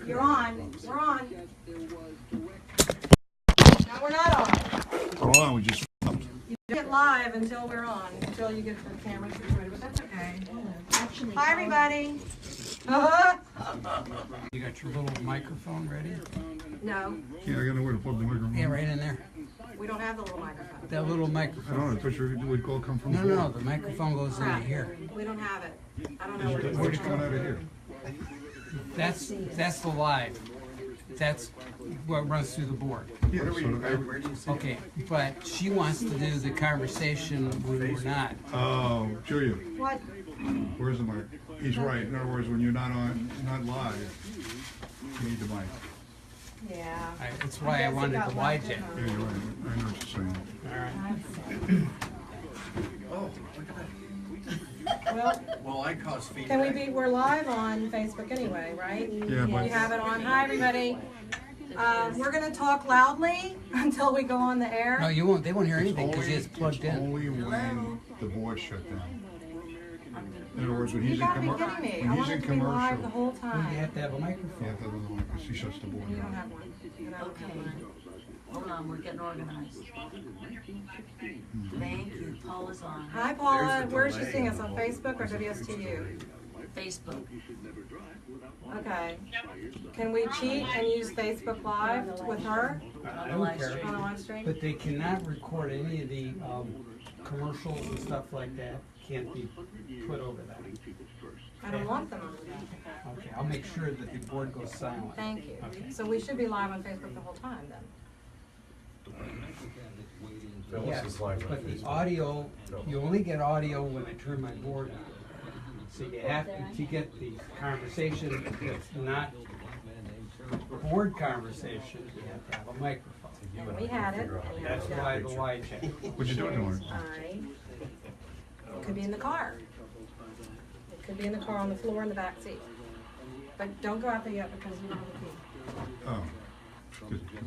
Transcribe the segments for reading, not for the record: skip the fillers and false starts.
You're on. We're on. No, we're not on. Hold on, we just. You get live until we're on, until you get the camera situated, but that's okay. Hi, everybody. You got your little microphone ready? No, Yeah, I got nowhere to plug the microphone. Yeah, right in there. we don't have the little microphone. That little I microphone. don't know, I thought you would call come from. No, the microphone goes into Crap. here. We don't have it. I don't know where it Where'd is. you come out of here? That's the live. That's what runs through the board. Yeah, so Okay, but she wants to do the conversation when we're not. oh, Julia, What? where's the mic? He's right. In other words, when you're not on, not live, you need the mic. Yeah. That's why I wanted the wide jet. Yeah, you're right. I know what you're saying. All right. Well, I cause feedback. can we be, we're live on Facebook anyway, right? Yeah, but You have it on. Hi, everybody. We're gonna talk loudly until we go on the air. No, you won't. They won't hear anything because only, it's plugged in. only when the board shut down. In other words, when You he's in gotta be commercial. kidding me. I When he's want in it to be live the commercial. whole You time. have to have a microphone. Yeah, that doesn't work. She shuts the board You don't down. have one. You don't have Okay, one. hold on, we're getting organized. Thank you, Paula's on Hi, Paula. Where is she seeing us, on Facebook or WSTU? Facebook. Okay. Can we cheat and use Facebook Live with her I don't care. on a live stream? But they cannot record any of the commercials and stuff like that. Can't be put over that. I don't want them on there. Okay, I'll make sure that the board goes silent. Thank you. Okay. So we should be live on Facebook the whole time then. Yes, but the audio, you only get audio when I turn my board on. So you have to get the conversation that's not board conversation, you have to have a microphone. And we had it. And now That's we don't. why the wide check. What'd you do tonight? It could be in the car. It could be in the car on the floor in the back seat. But don't go out there yet because you don't have a key. Oh. Good point.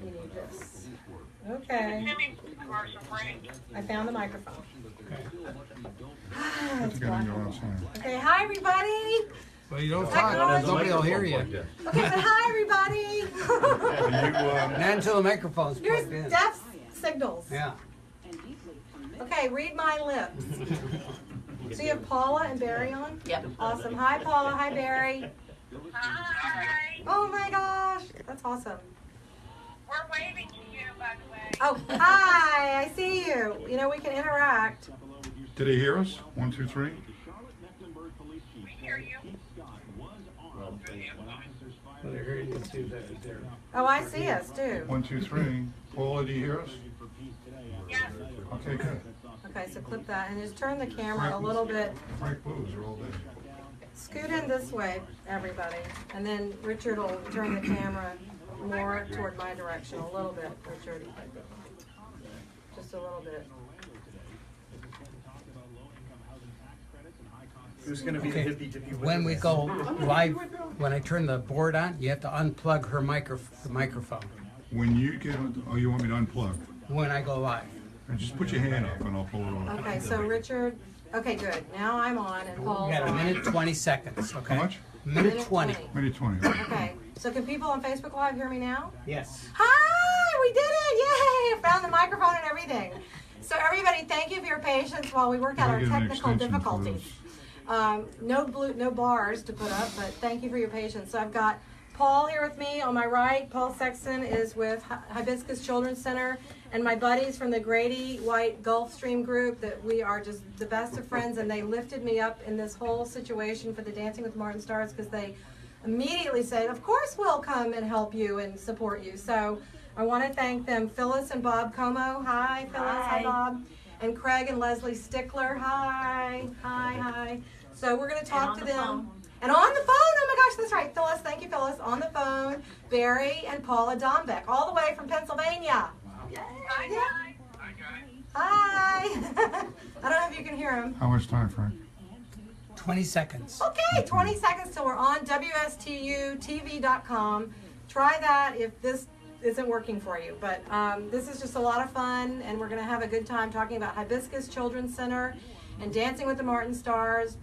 You need this. Okay. I found the microphone. I It's think I black. can go outside. Okay, hi everybody. Well, you don't talk, nobody will hear you. Okay, but hi everybody. Not until the microphone's Here's plugged in. deaf signals. Yeah. Okay, read my lips. So you have Paula and Barry on? Yep. Awesome. Hi Paula, hi Barry. Hi. Oh my gosh, that's awesome. We're waving to you, by the way. Oh, hi, I see you. You know, we can interact. Did he hear us? 1, 2, 3. We hear you. Well, they're hearing you too, they're. Oh, I see us too. 1, 2, 3. Paula, do you hear us? Yes. Okay, good. Okay, so clip that and just turn the camera a little bit. Frank Blues are all day. Scoot in this way, everybody. And then Richard will turn the camera more toward my direction, a little bit, Richard. Just a little bit. Who's gonna be the hippy dippy? When we go live, when I turn the board on, you have to unplug her the microphone When you get, oh, you want me to unplug? when I go live. And just put your hand up and I'll pull it off. Okay, so Richard, okay, good. Now I'm on and We Paul's got a on. minute 20 seconds, okay? How much? Minute 20. Minute 20. Okay, so can people on Facebook Live hear me now? Yes. Hi, we did it! Yay! I found the microphone and everything. So everybody, thank you for your patience while we work out Can I our get an technical extension for difficulties. No bars to put up, but thank you for your patience. So I've got Paul here with me on my right. Paul Sexton is with Hibiscus Children's Center, and my buddies from the Grady White Gulfstream group that we are just the best of friends, and they lifted me up in this whole situation for the Dancing with Martin Stars because they immediately said, of course we'll come and help you and support you. So I want to thank them, Phyllis and Bob Como. Hi, Phyllis. Hi, Hi. Bob. And Craig and Leslie Stickler. Hi. Hi, hi. So we're going to talk to on the them. phone. And on the phone, oh my gosh, that's right. Phyllis, thank you, Phyllis. On the phone, Barry and Paula Dombeck, all the way from Pennsylvania. Hi, Yeah. guys. Hi, guys. Hi. I don't know if you can hear them. How much time, Frank? 20 seconds. Okay, 20 seconds till we're on WSTUTV.com. Try that if this isn't working for you. But this is just a lot of fun, and we're going to have a good time talking about Hibiscus Children's Center and Dancing with the Martin Stars.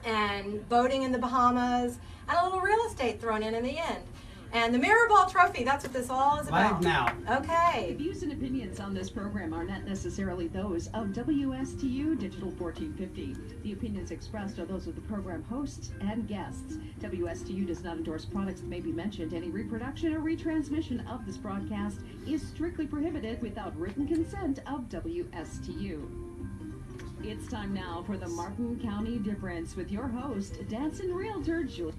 and boating in the Bahamas, and a little real estate thrown in the end. And the Mirror Ball Trophy, that's what this all is about. Live now. Okay. The views and opinions on this program are not necessarily those of WSTU Digital 1450. The opinions expressed are those of the program hosts and guests. WSTU does not endorse products that may be mentioned. Any reproduction or retransmission of this broadcast is strictly prohibited without written consent of WSTU. It's time now for the Martin County Difference with your host, dancing realtor Julie.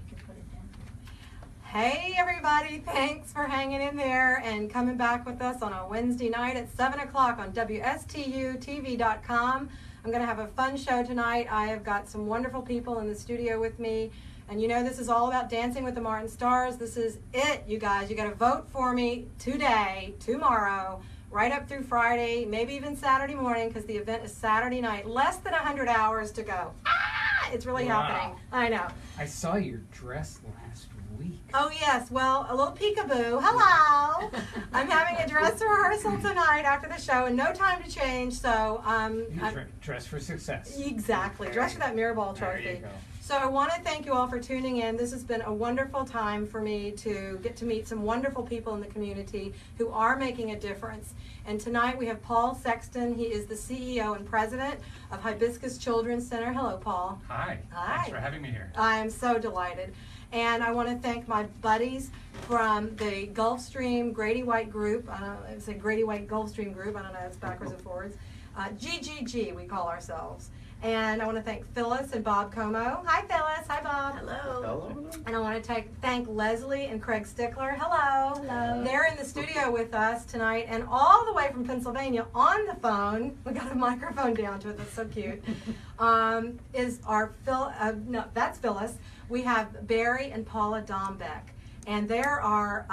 Hey everybody, thanks for hanging in there and coming back with us on a Wednesday night at 7 o'clock on WSTUTV.com. I'm going to have a fun show tonight. I have got some wonderful people in the studio with me. And you know this is all about Dancing with the Martin Stars. This is it, you guys. You got to vote for me today, tomorrow, right up through Friday, maybe even Saturday morning, because the event is Saturday night. Less than 100 hours to go. It's really happening. I know. I saw your dress last week. Oh yes, well, a little peekaboo. Hello. I'm having a dress rehearsal tonight after the show, and no time to change. So Dress for success. exactly, dress for that Mirror Ball There you Trophy. go. So I want to thank you all for tuning in. This has been a wonderful time for me to get to meet some wonderful people in the community who are making a difference. And tonight we have Paul Sexton. He is the CEO and president of Hibiscus Children's Center. Hello, Paul. Hi. Hi. Thanks for having me here. I am so delighted. And I want to thank my buddies from the Gulfstream Grady White group. It's a Grady White Gulfstream group. I don't know, it's backwards and forwards. GGG, we call ourselves. And I want to thank Phyllis and Bob Como. Hi, Phyllis. Hi, Bob. Hello. And I want to thank Leslie and Craig Stickler. Hello. Hello. They're in the studio with us tonight, and all the way from Pennsylvania on the phone. We got a microphone down to it. That's so cute. Is our no, that's Phyllis. We have Barry and Paula Dombeck, and they're our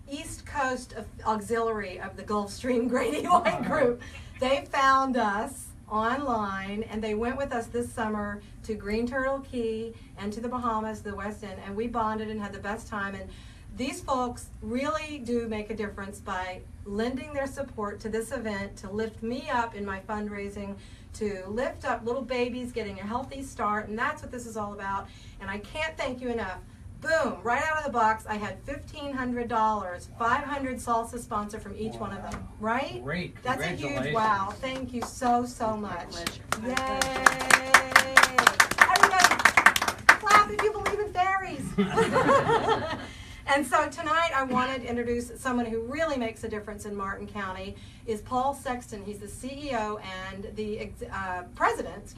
East Coast auxiliary of the Gulfstream Grady White group. They found us online, and they went with us this summer to Green Turtle Key and to the Bahamas, the West End, and we bonded and had the best time. And these folks really do make a difference by lending their support to this event to lift me up in my fundraising, to lift up little babies getting a healthy start, and that's what this is all about. And I can't thank you enough. Boom, right out of the box, I had $1,500, 500 salsa sponsor from each one of them, right? Great. That's a huge Congratulations. wow. Thank you so, so much. pleasure. Yay! Everybody, clap if you believe in fairies. And so tonight I wanted to introduce someone who really makes a difference in Martin County, is Paul Sexton. He's the CEO and the president,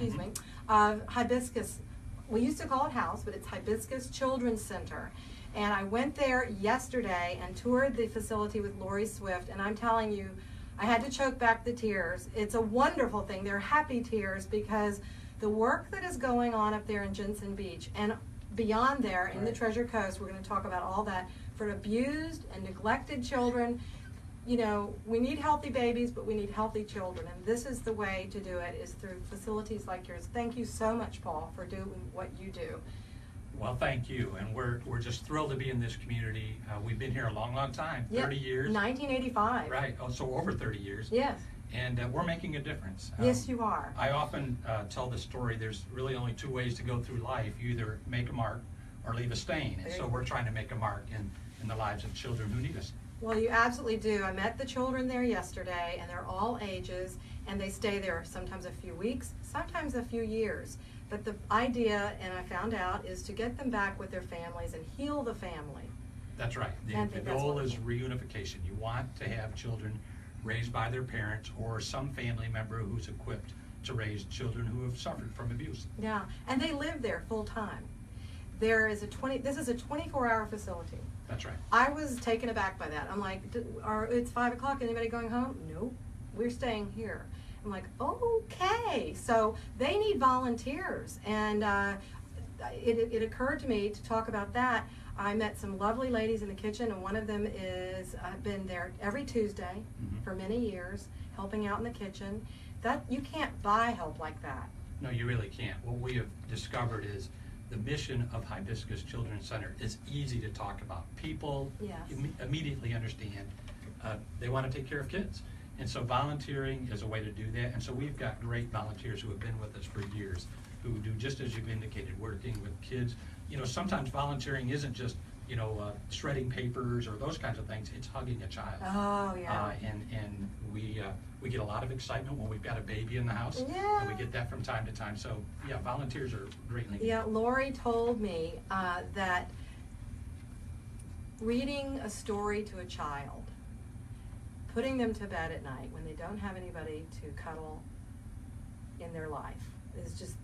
of Hibiscus. We used to call it House, but it's Hibiscus Children's Center. And I went there yesterday and toured the facility with Lori Swift, and I'm telling you, I had to choke back the tears. It's a wonderful thing. They're happy tears because the work that is going on up there in Jensen Beach and beyond there in the Treasure Coast, we're going to talk about all that, for abused and neglected children. You know, we need healthy babies, but we need healthy children, and this is the way to do it, is through facilities like yours. Thank you so much, Paul, for doing what you do. Well, thank you, and we're just thrilled to be in this community. We've been here a long, long time, 30 years. 1985. Right, oh, so over 30 years. Yes. And we're making a difference. Yes, you are. I often tell the story, there's really only two ways to go through life. You either make a mark or leave a stain. And so we're trying to make a mark in the lives of children who need us. Well, you absolutely do. I met the children there yesterday, and they're all ages, and they stay there sometimes a few weeks, sometimes a few years. But the idea, and I found out, is to get them back with their families and heal the family. That's right. The goal is reunification. You want to have children raised by their parents or some family member who's equipped to raise children who have suffered from abuse. Yeah, and they live there full time. There is this is a 24-hour facility. That's right. I was taken aback by that. I'm like, it's 5 o'clock, anybody going home? Nope, we're staying here. I'm like, okay. So they need volunteers, and it occurred to me to talk about that. I met some lovely ladies in the kitchen, and one of them is been there every Tuesday for many years, helping out in the kitchen. That you can't buy help like that. No, you really can't. What we have discovered is the mission of Hibiscus Children's Center is easy to talk about. People immediately understand they want to take care of kids. And so volunteering is a way to do that. And so we've got great volunteers who have been with us for years. who do just as you've indicated, working with kids. You know, sometimes volunteering isn't just, you know, shredding papers or those kinds of things. It's hugging a child. Oh, yeah. And we get a lot of excitement when we've got a baby in the house. Yeah. And we get that from time to time. So, yeah, volunteers are greatly needed. Yeah, Lori told me that reading a story to a child, putting them to bed at night when they don't have anybody to cuddle in their life is just,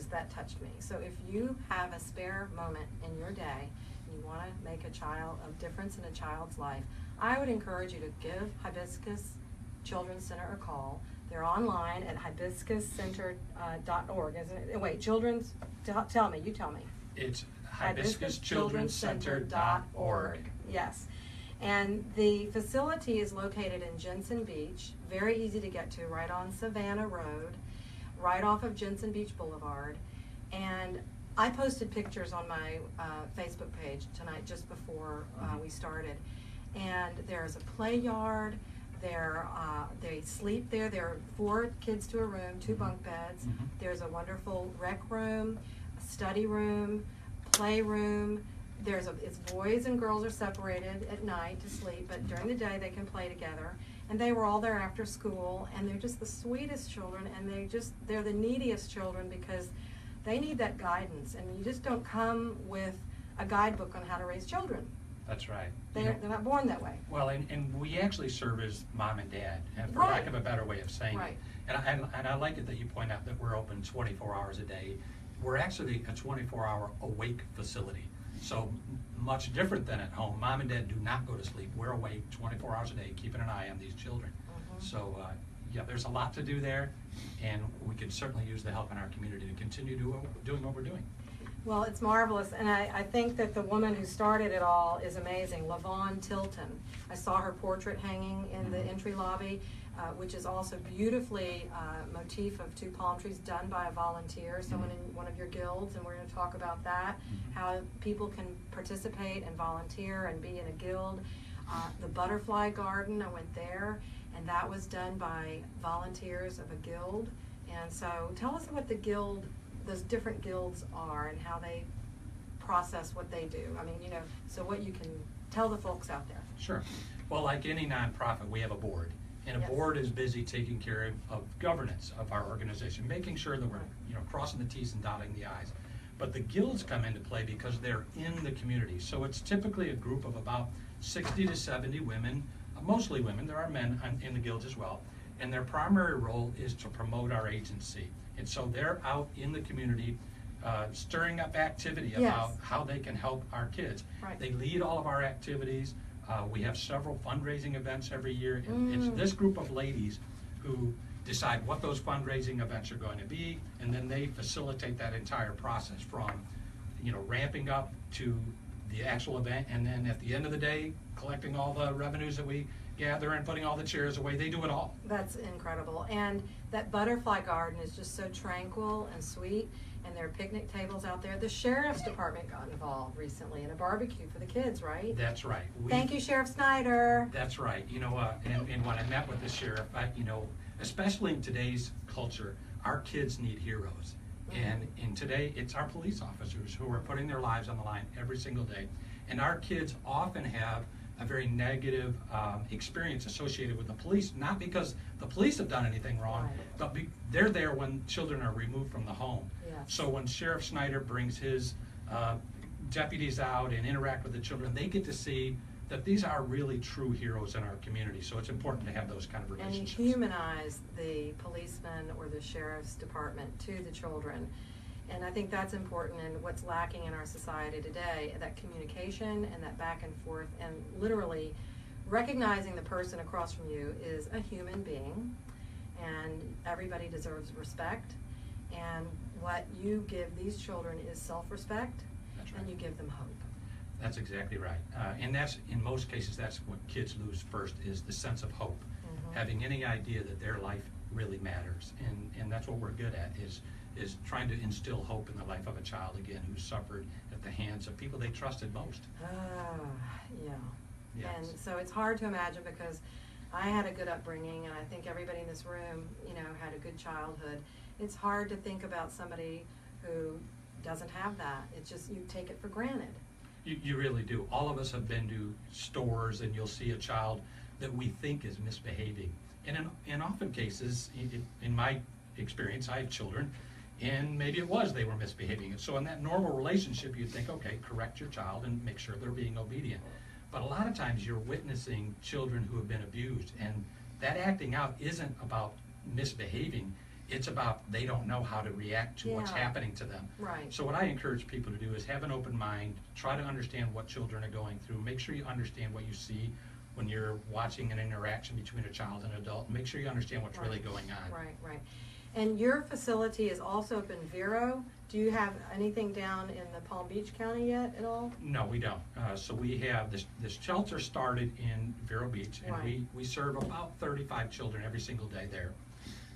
that touched me. So if you have a spare moment in your day and you want to make a difference in a child's life, I would encourage you to give Hibiscus Children's Center a call. They're online at hibiscuscenter.org, isn't it? Wait, children's, tell me, you tell me. It's hibiscuschildrencenter.org. Yes. And the facility is located in Jensen Beach, very easy to get to, right on Savannah Road, right off of Jensen Beach Boulevard. And I posted pictures on my Facebook page tonight just before we started. And there's a play yard. They sleep there. There are 4 kids to a room, 2 bunk beds. Mm-hmm. There's a wonderful rec room, a study room, play room. It's boys and girls are separated at night to sleep, but during the day they can play together. And they were all there after school, and they're just the sweetest children, and they're the neediest children because they need that guidance. And you just don't come with a guidebook on how to raise children. That's right. They're not born that way. Well, and we actually serve as mom and dad, and for Right. lack of a better way of saying Right. it. And I like it that you point out that we're open 24 hours a day. We're actually a 24-hour awake facility. So much different than at home. Mom and dad do not go to sleep. We're awake 24 hours a day, keeping an eye on these children. Mm-hmm. So, yeah, there's a lot to do there, and we could certainly use the help in our community to continue doing what we're doing. Well, it's marvelous, and I think that the woman who started it all is amazing, LaVon Tilton. I saw her portrait hanging in the entry lobby, which is also beautifully motif of 2 palm trees done by a volunteer, someone in one of your guilds, and we're going to talk about that, how people can participate and volunteer and be in a guild. The butterfly garden, I went there, and that was done by volunteers of a guild. And so tell us what those different guilds are and how they process what they do. I mean, so what you can tell the folks out there. Sure. Well, like any nonprofit, we have a board. And a Yes. board is busy taking care of governance of our organization, making sure that we're crossing the T's and dotting the I's. But the guilds come into play because they're in the community. So it's typically a group of about 60 to 70 women, mostly women. There are men in the guilds as well. And their primary role is to promote our agency. And so they're out in the community stirring up activity about Yes. how they can help our kids. Right. They lead all of our activities. We have several fundraising events every year. And it's this group of ladies who decide what those fundraising events are going to be, and then they facilitate that entire process from, ramping up to the actual event, and then at the end of the day, collecting all the revenues that we gather and putting all the chairs away. They do it all. That's incredible. And that butterfly garden is just so tranquil and sweet. And there are picnic tables out there. The sheriff's department got involved recently in a barbecue for the kids, right? That's right. Thank you, Sheriff Snyder. That's right. And when I met with the sheriff, especially in today's culture, our kids need heroes. And in today, it's our police officers who are putting their lives on the line every single day. And our kids often have a very negative experience associated with the police, not because the police have done anything wrong, Right. but they're there when children are removed from the home. Yes. So when Sheriff Snyder brings his deputies out and interact with the children, they get to see that these are really true heroes in our community. So it's important to have those kind of And relationships. humanize the policeman or the sheriff's department to the children. And I think that's important and what's lacking in our society today, that communication and that back and forth, and literally recognizing the person across from you is a human being, and everybody deserves respect. And what you give these children is self-respect, That's right. and you give them hope. That's exactly right. And that's, in most cases, that's what kids lose first, is the sense of hope. Mhm. Having any idea that their life really matters. And that's what we're good at, is trying to instill hope in the life of a child, again, who suffered at the hands of people they trusted most. Yeah. Yes. And so it's hard to imagine, because I had a good upbringing, and I think everybody in this room, had a good childhood. It's hard to think about somebody who doesn't have that. It's just, you take it for granted. You really do. All of us have been to stores and you'll see a child that we think is misbehaving. And in often cases, in my experience, I have children, and maybe it was they were misbehaving. And so in that normal relationship, you'd think, okay, correct your child and make sure they're being obedient. But a lot of times you're witnessing children who have been abused, and that acting out isn't about misbehaving. It's about they don't know how to react to what's Yeah. happening to them. Right. So what I encourage people to do is have an open mind, try to understand what children are going through, make sure you understand what you see when you're watching an interaction between a child and an adult, make sure you understand what's really going on. Right, right. And your facility is also up in Vero. Do you have anything down in the Palm Beach County yet at all? No, we don't. So we have, this shelter started in Vero Beach, and Right. we serve about 35 children every single day there.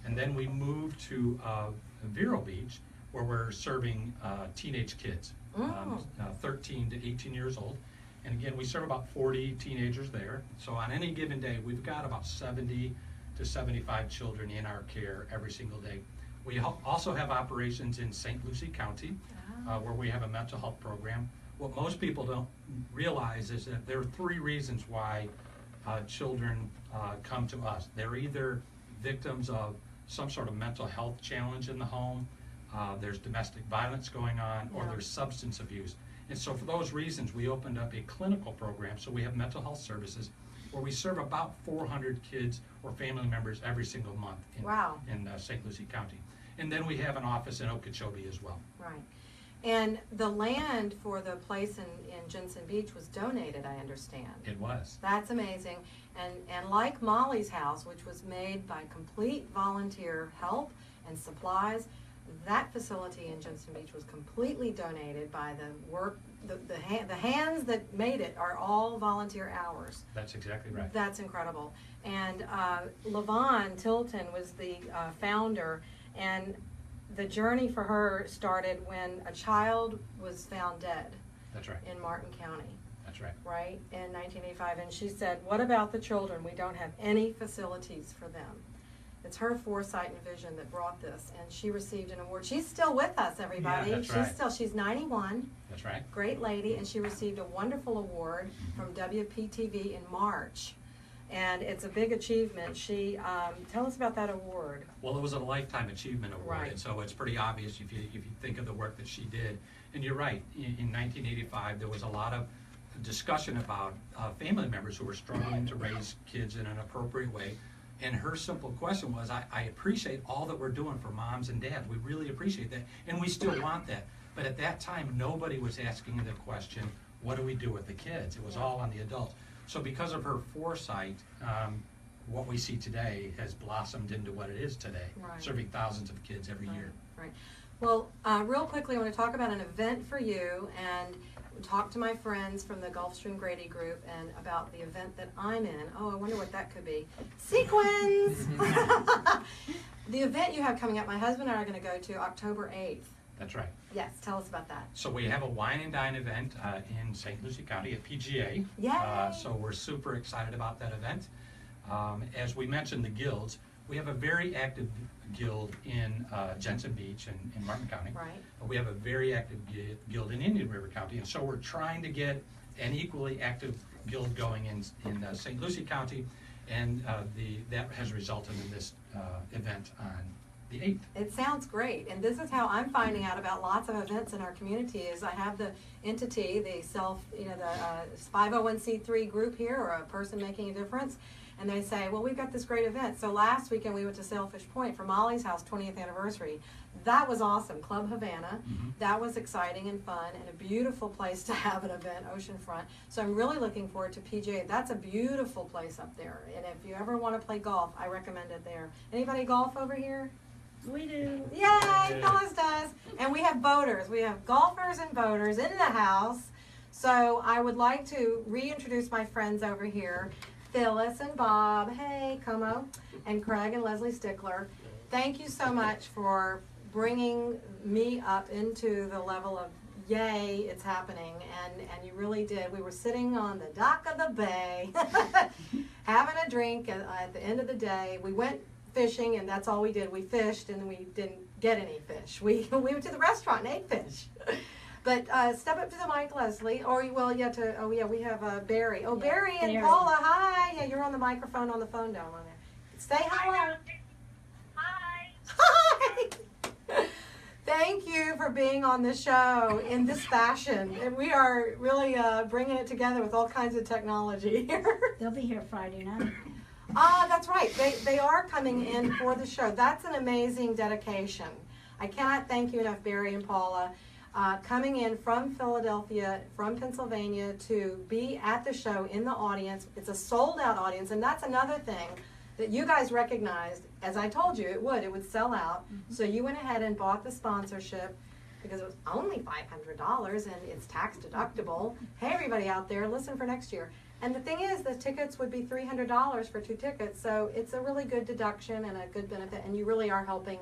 And then we moved to Vero Beach, where we're serving teenage kids, 13 to 18 years old. And again, we serve about 40 teenagers there. So on any given day, we've got about 70 to 75 children in our care every single day. We also have operations in St. Lucie County, where we have a mental health program. What most people don't realize is that there are 3 reasons why children come to us. They're either victims of some sort of mental health challenge in the home, there's domestic violence going on, or Yeah. there's substance abuse. And so for those reasons, we opened up a clinical program. So we have mental health services where we serve about 400 kids or family members every single month in, Wow. in St. Lucie County. And then we have an office in Okeechobee as well. Right. And the land for the place in Jensen Beach was donated, I understand. It was. That's amazing. And like Molly's house, which was made by complete volunteer help and supplies, that facility in Jensen Beach was completely donated by the work, the hands that made it are all volunteer hours. That's exactly right. That's incredible. And LaVon Tilton was the founder, and the journey for her started when a child was found dead That's right. in Martin County, That's right. right, in 1985. And she said, what about the children? We don't have any facilities for them. It's her foresight and vision that brought this, and she received an award. She's still with us, everybody. Yeah, that's right. She's 91. That's right. Great lady, and she received a wonderful award from WPTV in March. And it's a big achievement. She, tell us about that award. Well, it was a Lifetime Achievement Award, Right. and so it's pretty obvious if you think of the work that she did. And you're right, in 1985, there was a lot of discussion about family members who were struggling to raise kids in an appropriate way. And her simple question was, I appreciate all that we're doing for moms and dads. We really appreciate that, and we still want that. But at that time, nobody was asking the question, what do we do with the kids? It was all on the adults. So because of her foresight, what we see today has blossomed into what it is today, Right. serving thousands of kids every year. Right. Well, real quickly, I want to talk about an event for you and talk to my friends from the Gulfstream Grady group and about the event that I'm in. Oh, I wonder what that could be. Sequins! The event you have coming up, my husband and I are going to go to October 8th. That's right. Yes, tell us about that. So we have a wine and dine event in St. Lucie County at PGA. Yay! So we're super excited about that event. As we mentioned, the guilds, we have a very active guild in Jensen Beach and in Martin County. Right. We have a very active guild in Indian River County, and so we're trying to get an equally active guild going in St. Lucie County, and that has resulted in this event on the 8th. It sounds great, and this is how I'm finding out about lots of events in our community. Is I have the entity, the 501c3 group here, or a person making a difference, and they say, well, we've got this great event. So last weekend we went to Sailfish Point for Molly's house 20th anniversary. That was awesome, Club Havana. Mm-hmm. That was exciting and fun, and a beautiful place to have an event, oceanfront. So I'm really looking forward to PGA. That's a beautiful place up there, and if you ever want to play golf, I recommend it there. Anybody golf over here? We do. Yay, Phyllis does. And we have boaters. We have golfers and boaters in the house. So I would like to reintroduce my friends over here, Phyllis and Bob. Hey, Como. And Craig and Leslie Stickler. Thank you so much for bringing me up into the level of yay, it's happening. And you really did. We were sitting on the dock of the bay having a drink at the end of the day. We went fishing, and that's all we did. We fished, and we didn't get any fish. We went to the restaurant and ate fish. But step up to the mic, Leslie. Or we have Barry. Oh, Yeah, Barry and Barry. Paula, hi. Yeah, you're on the microphone on the phone down on there. Say hello. Hi. Hi. Thank you for being on the show in this fashion. And we are really bringing it together with all kinds of technology here. They'll be here Friday night. That's right. They are coming in for the show. That's an amazing dedication. I cannot thank you enough, Barry and Paula, coming in from Philadelphia, from Pennsylvania, to be at the show in the audience. It's a sold-out audience, and that's another thing that you guys recognized. As I told you, it would sell out. Mm-hmm. So you went ahead and bought the sponsorship because it was only $500 and it's tax deductible. Hey, everybody out there, listen for next year. And the thing is, the tickets would be $300 for 2 tickets, so it's a really good deduction and a good benefit, and you really are helping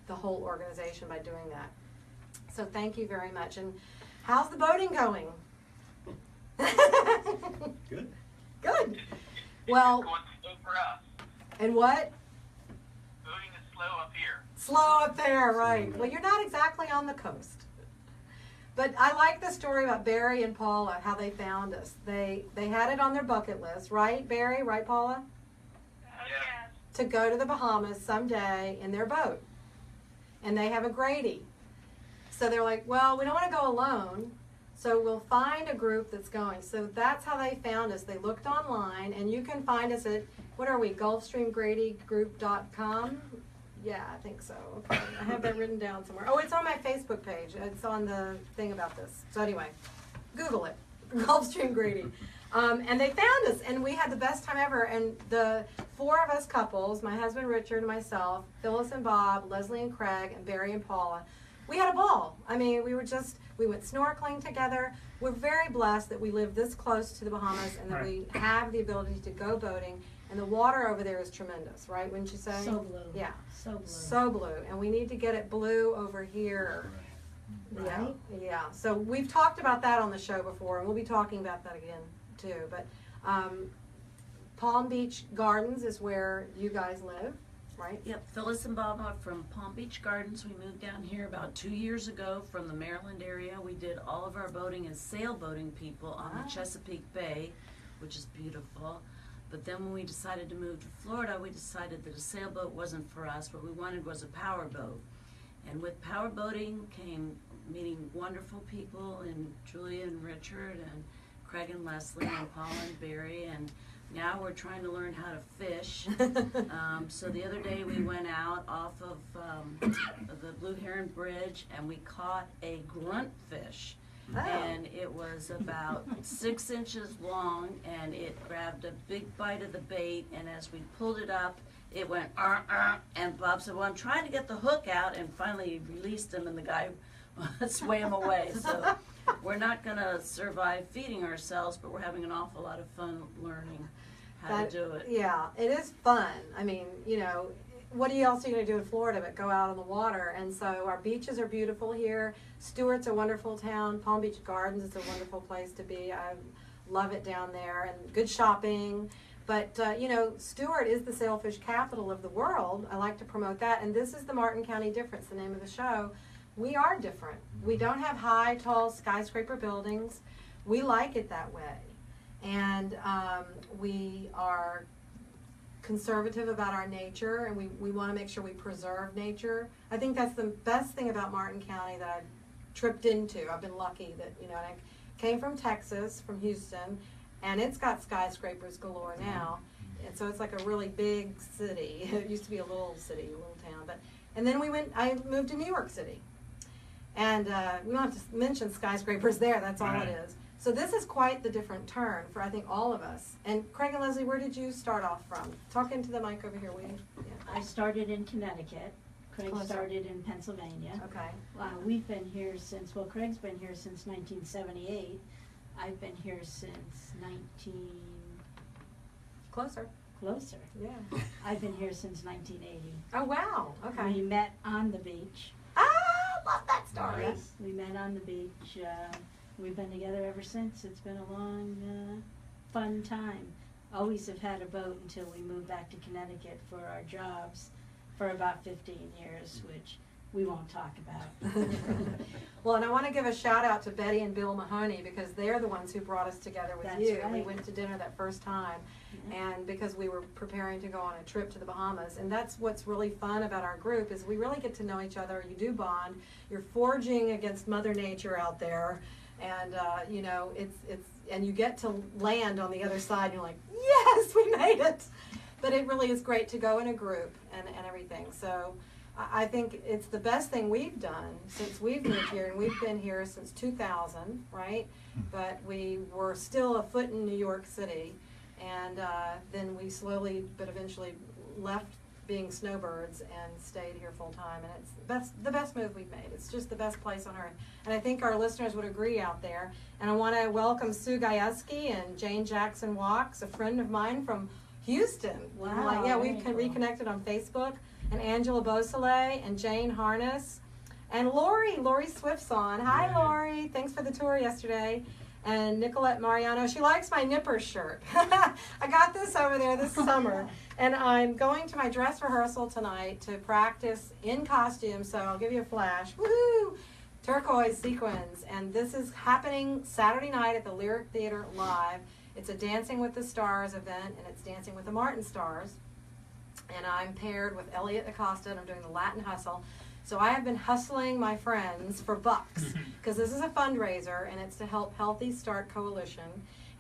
the whole organization by doing that. So thank you very much. And how's the boating going? Good. Good. Well, Going slow for us. and what? Boating is slow up here. Slow up there, right. Well, you're not exactly on the coast. But I like the story about Barry and Paula, how they found us. They had it on their bucket list, right, Barry? Right, Paula? Yes. To go to the Bahamas someday in their boat. And they have a Grady. So they're like, well, we don't want to go alone, so we'll find a group that's going. So that's how they found us. They looked online, and you can find us at, what are we, GulfstreamGradyGroup.com? Yeah, I think so. Okay. I have that written down somewhere. Oh, it's on my Facebook page. It's on the thing about this. So anyway, Google it, Gulfstream Grady. And they found us, and we had the best time ever. And the 4 of us couples, my husband Richard and myself, Phyllis and Bob, Leslie and Craig, and Barry and Paula, we had a ball. I mean, we went snorkeling together. We're very blessed that we live this close to the Bahamas and that we have the ability to go boating. And the water over there is tremendous, right? Wouldn't you say? So blue. Yeah. So blue. So blue. And we need to get it blue over here. Yeah. Right? Yeah. So we've talked about that on the show before, and we'll be talking about that again too. But Palm Beach Gardens is where you guys live, right? Yep, Phyllis and Bob are from Palm Beach Gardens. We moved down here about 2 years ago from the Maryland area. We did all of our boating as sailboating people on the Chesapeake Bay, which is beautiful. But then when we decided to move to Florida, we decided that a sailboat wasn't for us. What we wanted was a power boat. And with power boating came meeting wonderful people, and Julia and Richard and Craig and Leslie and Paul and Barry, and now we're trying to learn how to fish. So the other day we went out off of the Blue Heron Bridge and we caught a grunt fish. Oh. And it was about 6 inches long, and it grabbed a big bite of the bait, and as we pulled it up, it went, and Bob said, well, I'm trying to get the hook out, and finally released him, and the guy swam away. So we're not going to survive feeding ourselves, but we're having an awful lot of fun learning how to do it. Yeah, it is fun. I mean, you know, what else are you going to do in Florida but go out on the water? And so our beaches are beautiful here. Stewart's a wonderful town. Palm Beach Gardens is a wonderful place to be. I love it down there, and good shopping. But, you know, Stewart is the sailfish capital of the world. I like to promote that. And this is the Martin County difference, the name of the show. We are different. We don't have high, tall skyscraper buildings. We like it that way. And we are conservative about our nature, and we want to make sure we preserve nature. I think that's the best thing about Martin County that I've tripped into. I've been lucky that, you know, I came from Texas, from Houston, and it's got skyscrapers galore now. And so it's like a really big city. It used to be a little city, a little town. And then I moved to New York City. And we don't have to mention skyscrapers there, that's all it is. So this is quite the different turn for, I think, all of us. And Craig and Leslie, where did you start off from? Talk into the mic over here, will you? Yeah. I started in Connecticut. Craig Closer. started in Pennsylvania. Okay. We've been here since, well, Craig's been here since 1978. I've been here since Closer. closer. Yeah. I've been here since 1980. Oh, wow. Okay. We met on the beach. Love that story. Yes, we met on the beach. We've been together ever since. It's been a long, fun time. Always have had a boat until we moved back to Connecticut for our jobs for about 15 years, which we won't talk about. Well, and I want to give a shout out to Betty and Bill Mahoney because they're the ones who brought us together with That's you. right. We went to dinner that first time, and because we were preparing to go on a trip to the Bahamas. And that's what's really fun about our group is we really get to know each other. You do bond. You're forging against Mother Nature out there, and you know and you get to land on the other side. And you're like, yes, we made it. But it really is great to go in a group and everything. So I think it's the best thing we've done since we've moved here, and we've been here since 2000, right? But we were still a foot in New York City, and then we slowly but eventually left being snowbirds and stayed here full time, and it's the best move we've made. It's just the best place on earth, and I think our listeners would agree out there. And I want to welcome Sue Gajewski and Jane Jackson Walks, a friend of mine from Houston. Wow, Yeah, we've very cool. reconnected on Facebook. And Angela Beausoleil and Jane Harness and Lori Swift's on. Hi, Lori. Thanks for the tour yesterday. And Nicolette Mariano. She likes my Nippers shirt. I got this over there this summer. And I'm going to my dress rehearsal tonight to practice in costume. So I'll give you a flash. Woohoo! Turquoise sequins. And this is happening Saturday night at the Lyric Theater Live. It's a Dancing with the Stars event, and it's Dancing with the Martin Stars. And I'm paired with Elliot Acosta, and I'm doing the Latin Hustle. So I have been hustling my friends for bucks, because this is a fundraiser, and it's to help Healthy Start Coalition,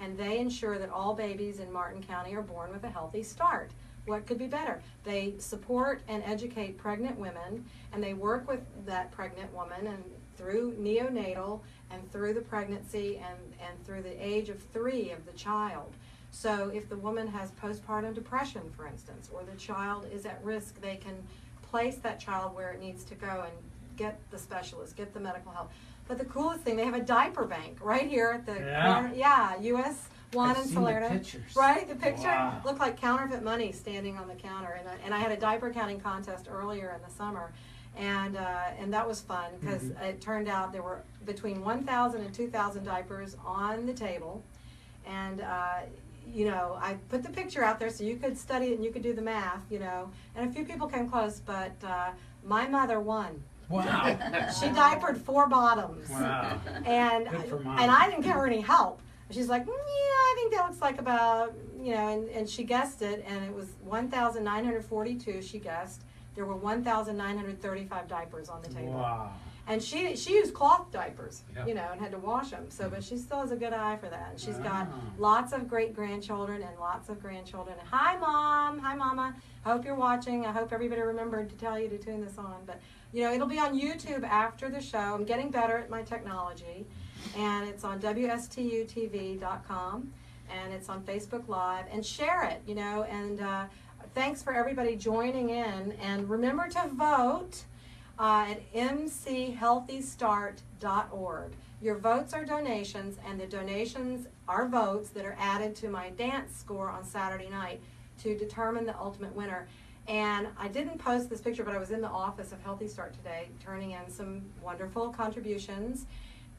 and they ensure that all babies in Martin County are born with a healthy start. What could be better? They support and educate pregnant women, and they work with that pregnant woman and through neonatal and through the pregnancy and through the age of 3 of the child. So if the woman has postpartum depression, for instance, or the child is at risk, they can place that child where it needs to go and get the specialist, get the medical help. But the coolest thing, they have a diaper bank right here at the corner. Yeah, US 1 I've in seen Salerno. the pictures. Right, the picture Wow. looked like counterfeit money standing on the counter. And I had a diaper counting contest earlier in the summer. And that was fun because it turned out there were between 1,000 and 2,000 diapers on the table. And you know, I put the picture out there so you could study it and you could do the math, you know. And a few people came close, but my mother won. Wow. She diapered 4 bottoms. Wow. And Good for Mom. and I didn't give her any help. She's like, yeah, I think that looks like about, you know, and she guessed it, and it was 1,942 she guessed. There were 1,935 diapers on the table. Wow. And she used cloth diapers, Yeah. you know, and had to wash them. So, but she still has a good eye for that. And she's got Wow. lots of great-grandchildren and lots of grandchildren. Hi, Mom. Hi, Mama. I hope you're watching. I hope everybody remembered to tell you to tune this on. But, you know, it'll be on YouTube after the show. I'm getting better at my technology. And it's on WSTUTV.com. And it's on Facebook Live. And share it, you know. And thanks for everybody joining in. And remember to vote at mchealthystart.org. Your votes are donations, and the donations are votes that are added to my dance score on Saturday night to determine the ultimate winner. And I didn't post this picture, but I was in the office of Healthy Start today, turning in some wonderful contributions.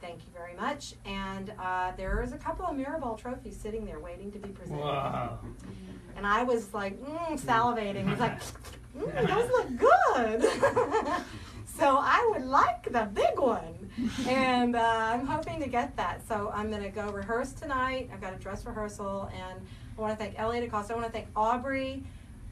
Thank you very much. And there's a couple of Mirabelle trophies sitting there waiting to be presented. Wow. And I was like, salivating. I was like, those look good. So I would like the big one. And I'm hoping to get that. So I'm going to go rehearse tonight. I've got a dress rehearsal. And I want to thank Elliot Acosta. I want to thank Aubrey.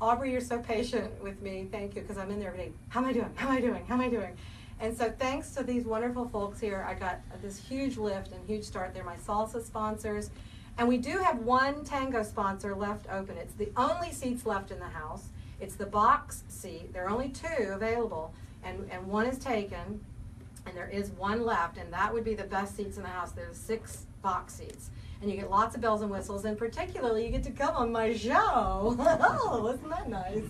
Aubrey, you're so patient with me. Thank you, because I'm in there every day. How am I doing? How am I doing? How am I doing? And so thanks to these wonderful folks here, I got this huge lift and huge start. They're my salsa sponsors. And we do have one tango sponsor left open. It's the only seats left in the house. It's the box seat. There are only 2 available, and one is taken, and there is one left, and that would be the best seats in the house. There's 6 box seats. And you get lots of bells and whistles, and particularly you get to come on my show. Oh, isn't that nice?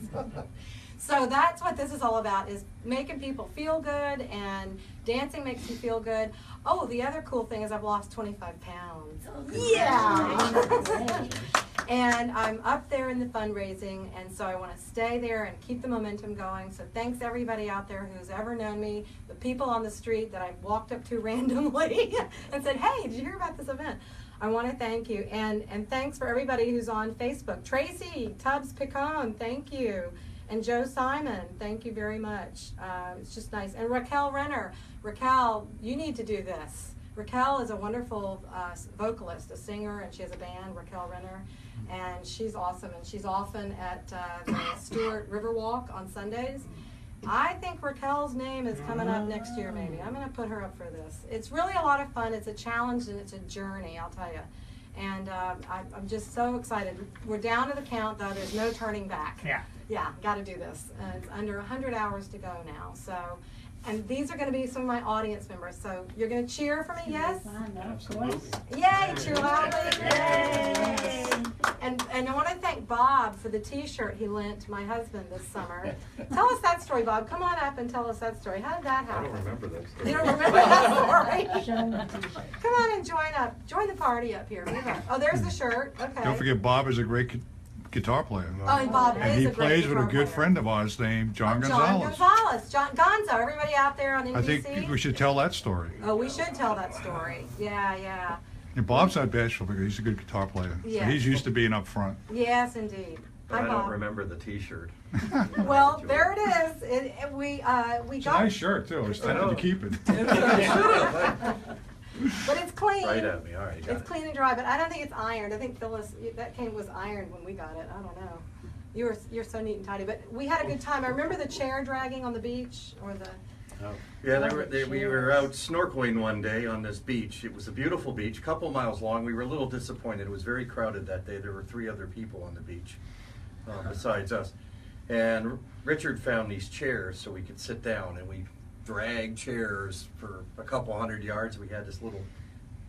So that's what this is all about, is making people feel good, and dancing makes you feel good. Oh, the other cool thing is I've lost 25 pounds. Yeah! And I'm up there in the fundraising, and so I want to stay there and keep the momentum going. So thanks everybody out there who's ever known me, the people on the street that I walked up to randomly and said, hey, did you hear about this event? I want to thank you. And thanks for everybody who's on Facebook. Tracy Tubbs Picon, thank you. And Joe Simon, thank you very much. It's just nice. And Raquel Renner. Raquel, you need to do this. Raquel is a wonderful vocalist, a singer, and she has a band, Raquel Renner. And she's awesome. And she's often at the Stewart Riverwalk on Sundays. I think Raquel's name is coming up next year, maybe. I'm going to put her up for this. It's really a lot of fun. It's a challenge and it's a journey, I'll tell you. And I'm just so excited. We're down to the count, though. There's no turning back. Yeah, got to do this. It's under 100 hours to go now. So, and these are going to be some of my audience members. So you're going to cheer for me, yes? Of course. Yay, cheer loudly. Yay. And I want to thank Bob for the T-shirt he lent to my husband this summer. Tell us that story, Bob. Come on up and tell us that story. How did that happen? I don't remember that story. You don't remember that story? Show them the T-shirt. Come on and join up. Join the party up here. Move up. Oh, there's the shirt. Okay. Don't forget, Bob is a great guitar player. Oh, and Bob And is he a great plays with a guitar good player. friend of ours named John John Gonzalez. Gonzalez. John Gonzo. Everybody out there on NBC? I think we should tell that story. Oh, we should tell that story. Yeah. And Bob's not bashful because he's a good guitar player. So Yeah. he's used to being up front. Yes, indeed. But Hi, I don't Bob. remember the T-shirt. Well, there it is. We It's a got, nice shirt, too. I was tempted know. to keep it. but it's clean. Right at me, all right, got It's it. clean and dry, but I don't think it's ironed. I think Phyllis, that was ironed when we got it. I don't know. You're so neat and tidy, but we had a good time. I remember the chair dragging on the beach, or the. Yeah, we were out snorkeling one day on this beach. It was a beautiful beach, a couple miles long. We were a little disappointed. It was very crowded that day. There were 3 other people on the beach besides us. And Richard found these chairs so we could sit down, and we dragged chairs for a couple 100 yards. We had this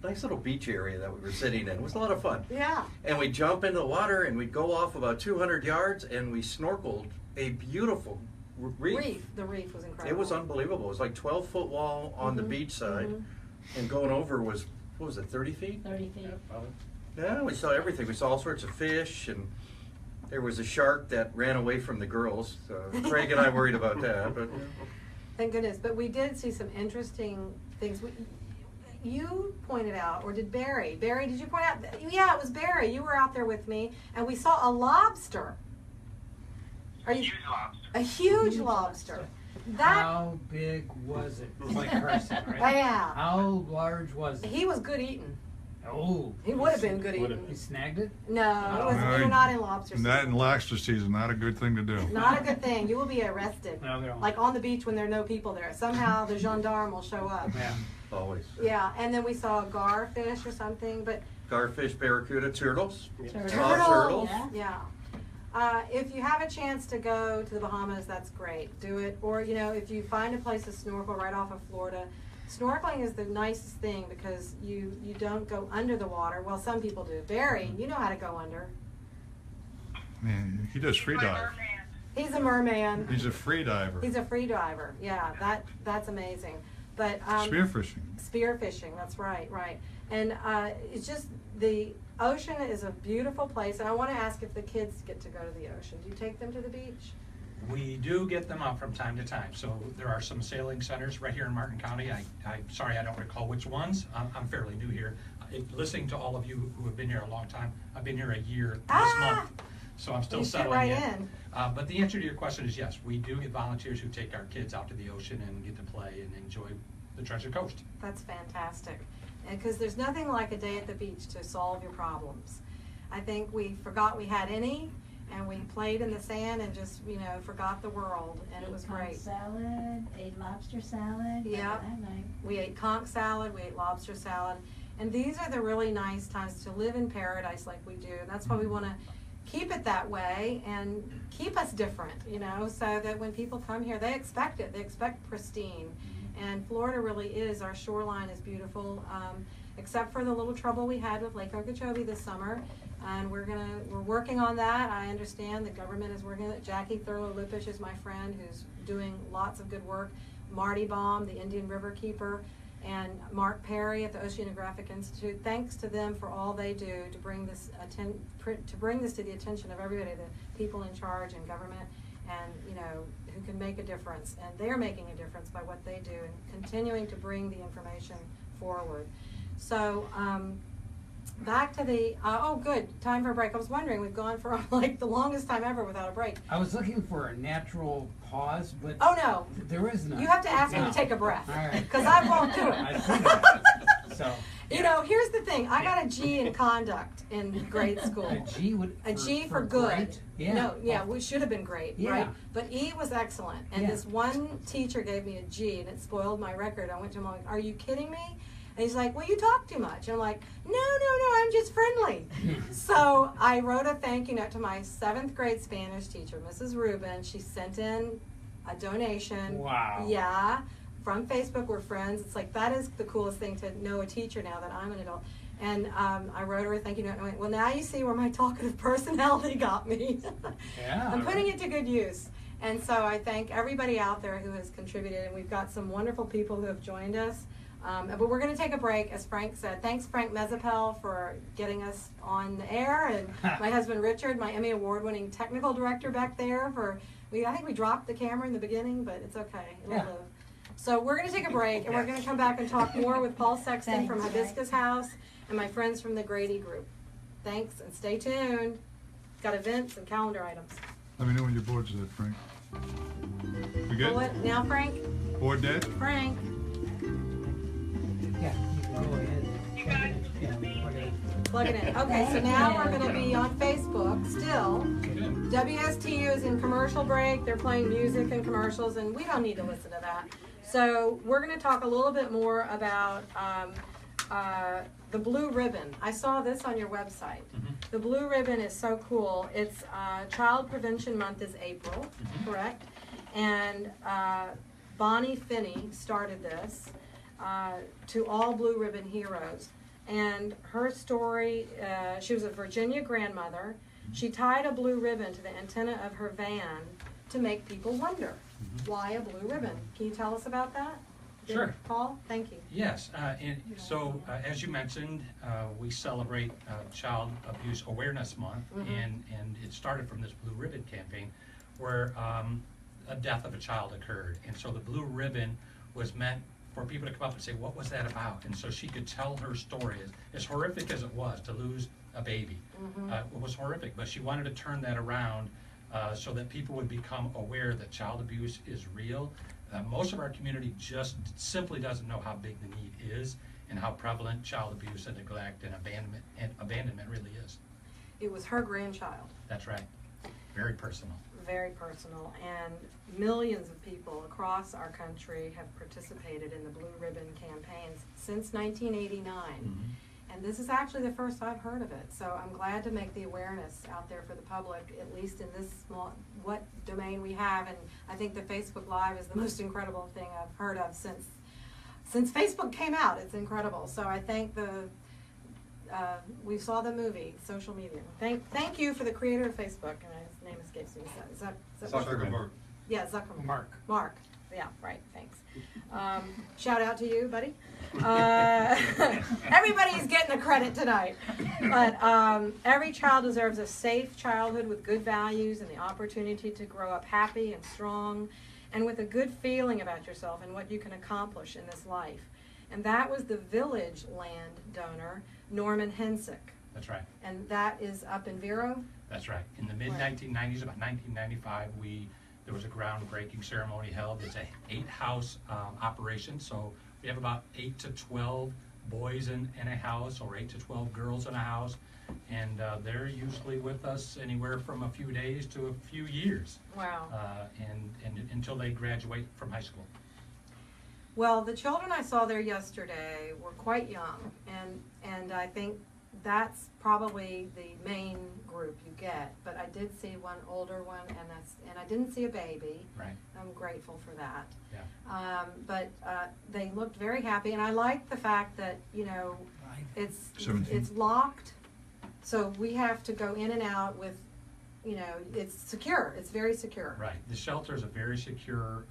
nice little beach area that we were sitting in. It was a lot of fun. Yeah. And we'd jump into the water, and we'd go off about 200 yards, and we snorkeled a beautiful reef. The reef was incredible. It was unbelievable. It was like 12-foot wall on the beach side, and going over was, what was it, 30 feet? 30 feet. Yeah, we saw everything. We saw all sorts of fish, and there was a shark that ran away from the girls. So Craig and I worried about that, but Thank goodness. But we did see some interesting things. You pointed out, or did Barry? Barry, did you point out? Yeah, it was Barry. You were out there with me, and we saw a lobster. Huge lobster. A huge lobster. That How big was it? It was like a person, right? Yeah. How large was it? he was good eating. Oh. He would have been good You eating. snagged it? No, it was, we were not in lobster season. That in lobster season, not a good thing to do. Not a good thing. You will be arrested. No, they don't. Like on the beach when there are no people there. Somehow the gendarme will show up. Yeah. always. Yeah, and then we saw a garfish or something, but Garfish, barracuda, turtles. turtles. Yeah. Yeah. If you have a chance to go to the Bahamas, that's great. Do it. Or, if you find a place to snorkel right off of Florida, snorkeling is the nicest thing because you don't go under the water. Well, some people do. Barry, you know how to go under. Man, he does free My dive. merman. He's a merman. He's a free diver. He's a free diver. Yeah, that's amazing. But Spearfishing. Spearfishing, that's right. And it's just the ocean is a beautiful place, and I want to ask if the kids get to go to the ocean. Do you take them to the beach? We do get them out from time to time. So there are some sailing centers right here in Martin County. I'm sorry, I don't recall which ones. I'm fairly new here. Listening to all of you who have been here a long time, I've been here a year this month, so I'm still You fit settling right in. But the answer to your question is yes. We do get volunteers who take our kids out to the ocean and get to play and enjoy the Treasure Coast. That's fantastic. Because there's nothing like a day at the beach to solve your problems. I think we forgot we had any, and we played in the sand and just, forgot the world, and it was great. Salad, ate lobster salad. Yep. That night. We ate conch salad, we ate lobster salad, and these are the really nice times to live in paradise like we do. And that's why we want to keep it that way and keep us different, so that when people come here, they expect it. They expect pristine. And Florida really is, our shoreline is beautiful, except for the little trouble we had with Lake Okeechobee this summer. And we're working on that. I understand the government is working on it. Jackie Thurlow-Lupish is my friend who's doing lots of good work. Marty Baum, the Indian River Keeper, and Mark Perry at the Oceanographic Institute. Thanks to them for all they do to bring this to the attention of everybody, the people in charge in government, and who can make a difference. And they're making a difference by what they do and continuing to bring the information forward. So back to the, oh good, time for a break. I was wondering, we've gone for like the longest time ever without a break. I was looking for a natural pause, but Oh no, there is none. you have to ask me No. to take a breath, All right. because I won't do I it. see that. So, You know, here's the thing, I got a G in conduct in grade school. a G would A G for good. great? Yeah. No, yeah, we should have been great, Yeah. right? But E was excellent. And Yeah. this one teacher gave me a G and it spoiled my record. I went to him, I'm like, are you kidding me? And he's like, well, you talk too much. And I'm like, no, I'm just friendly. So I wrote a thank you note to my 7th grade Spanish teacher, Mrs. Rubin. She sent in a donation. Wow. Yeah. From Facebook, we're friends. It's like, that is the coolest thing to know a teacher now that I'm an adult. And I wrote her a thank you note and I went, well, now you see where my talkative personality got me. Yeah. I'm putting it to good use. And so I thank everybody out there who has contributed, and we've got some wonderful people who have joined us. But we're going to take a break, as Frank said. Thanks, Frank Mezapel, for getting us on the air, and my husband Richard, my Emmy Award-winning technical director back there. I think we dropped the camera in the beginning, but it's okay. It'll live. So we're going to take a break, and we're going to come back and talk more with Paul Sexton from Hibiscus House and my friends from the Grady Group. Thanks, and stay tuned. Got events and calendar items. Let me know when your board's dead, Frank. We good? What now, Frank? Board dead? Frank. Yeah, you can go ahead. Yeah, plug it in. Plug it in. Okay, so now we're going to be on Facebook still. WSTU is in commercial break. They're playing music and commercials, and we don't need to listen to that. So we're going to talk a little bit more about the blue ribbon. I saw this on your website. The blue ribbon is so cool. It's Child Prevention Month is April, correct? And Bonnie Finney started this to all blue ribbon heroes. And her story, she was a Virginia grandmother. She tied a blue ribbon to the antenna of her van to make people wonder, why a blue ribbon? Can you tell us about that? Sure. Paul, thank you. Yes, and so as you mentioned, we celebrate Child Abuse Awareness Month, and it started from this Blue Ribbon campaign where a death of a child occurred. And so the blue ribbon was meant for people to come up and say, what was that about? And so she could tell her story. As horrific as it was to lose a baby, it was horrific, but she wanted to turn that around so that people would become aware that child abuse is real. Most of our community just simply doesn't know how big the need is and how prevalent child abuse and neglect and abandonment really is. It was her grandchild. That's right. Very personal. Very personal, and millions of people across our country have participated in the Blue Ribbon campaigns since 1989. And this is actually the first I've heard of it, so I'm glad to make the awareness out there for the public, at least in this small, what domain we have. And I think the Facebook Live is the most incredible thing I've heard of since Facebook came out. It's incredible. So I thank we saw the movie, social media. Thank you for the creator of Facebook, and his name escapes me. Is that Zuckerberg. Yeah, Zuckerberg. Mark. Yeah, right, thanks. Shout out to you, buddy. Everybody's getting the credit tonight. But every child deserves a safe childhood with good values and the opportunity to grow up happy and strong and with a good feeling about yourself and what you can accomplish in this life. And that was the Village land donor, Norman Hensick. That's right. And that is up in Vero? That's right. In the mid-1990s, about 1995, there was a groundbreaking ceremony held. It's a 8-house operation, so we have about 8 to 12 boys in a house, or 8 to 12 girls in a house, and they're usually with us anywhere from a few days to a few years. Wow. And until they graduate from high school. Well, the children I saw there yesterday were quite young, and I think that's probably the main group you get. But I did see one older one, and I didn't see a baby. Right. I'm grateful for that. Yeah. But they looked very happy, and I like the fact that it's 17. it's locked, so we have to go in and out with, it's secure. It's very secure. Right. The shelter is a very secure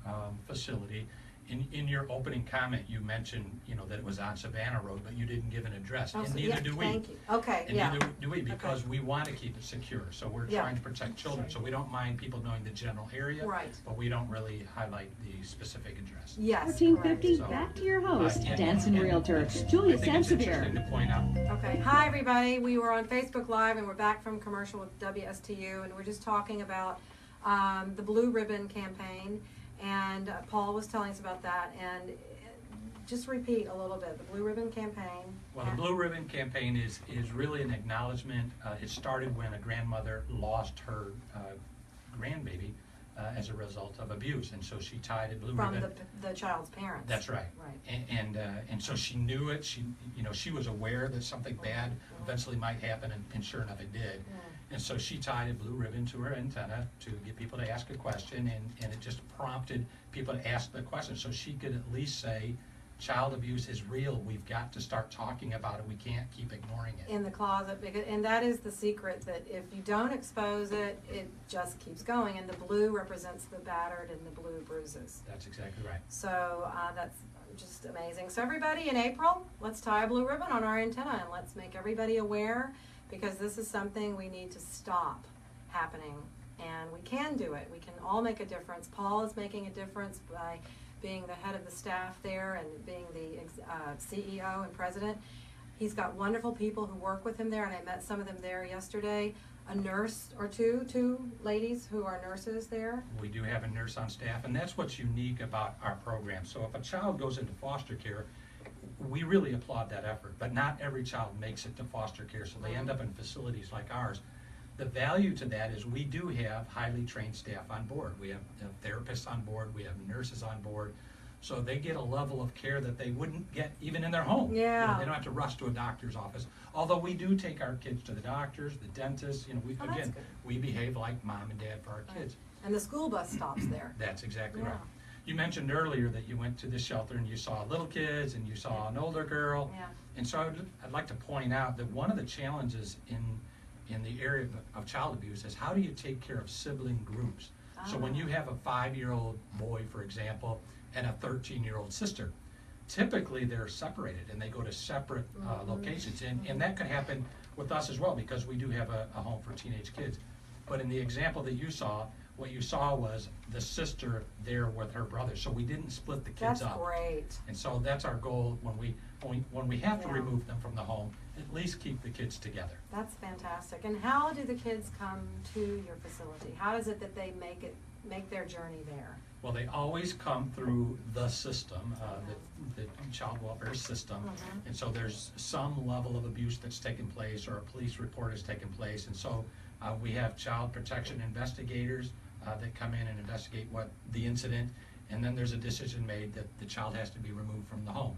facility, In your opening comment, you mentioned, that it was on Savannah Road, but you didn't give an address, Oh, and so- neither yeah, do we. thank you. Okay, And yeah. neither do we, because we want to keep it secure, so we're Yeah. trying to protect children, so we don't mind people knowing the general area. Right. But we don't really highlight the specific address. Yes. 1450, correct. back to your host, And- dancing and- realtor, and Julia I think it's interesting Sansevere. to point out, Okay, hi everybody. We were on Facebook Live and we're back from commercial with WSTU, and we're just talking about the Blue Ribbon campaign, and Paul was telling us about that. And just repeat a little bit, the Blue Ribbon campaign. well, the Blue Ribbon Campaign is really an acknowledgement. It started when a grandmother lost her grandbaby as a result of abuse, and so she tied a blue From ribbon. the child's parents. That's right. Right. And so she knew it. She was aware that something bad eventually might happen, and sure enough, it did. And so she tied a blue ribbon to her antenna to get people to ask a question, and it just prompted people to ask the question, so she could at least say, child abuse is real. We've got to start talking about it. We can't keep ignoring it. In the closet, and that is the secret, that if you don't expose it, it just keeps going. And the blue represents the battered and the blue bruises. That's exactly right. So that's just amazing. So everybody, in April, let's tie a blue ribbon on our antenna and let's make everybody aware, because this is something we need to stop happening. And we can do it. We can all make a difference. Paul is making a difference by being the head of the staff there and being the CEO and president. He's got wonderful people who work with him there, and I met some of them there yesterday. A nurse or two ladies who are nurses there. We do have a nurse on staff, and that's what's unique about our program. So if a child goes into foster care, we really applaud that effort, but not every child makes it to foster care, so they end up in facilities like ours. The value to that is we do have highly trained staff on board. We have therapists on board, we have nurses on board, so they get a level of care that they wouldn't get even in their home. Yeah. They don't have to rush to a doctor's office, although we do take our kids to the doctors, the dentists, Oh, that's good. we behave like mom and dad for our kids. And the school bus stops there. That's exactly Yeah. right. You mentioned earlier that you went to the shelter and you saw little kids and you saw an older girl. Yeah. And so I'd like to point out that one of the challenges in the area of child abuse is, how do you take care of sibling groups? So when you have a 5-year-old boy, for example, and a 13-year-old sister, typically they're separated and they go to separate locations. And that could happen with us as well, because we do have a home for teenage kids. But in the example that you saw, what you saw was the sister there with her brother. So we didn't split the kids That's up. great. And so that's our goal when we have to Yeah. remove them from the home, at least keep the kids together. That's fantastic. And how do the kids come to your facility? How is it that they make their journey there? Well, they always come through the system, the child welfare system. Mhm. And so there's some level of abuse that's taken place, or a police report has taken place. And so we have child protection investigators that come in and investigate what the incident, and then there's a decision made that the child has to be removed from the home.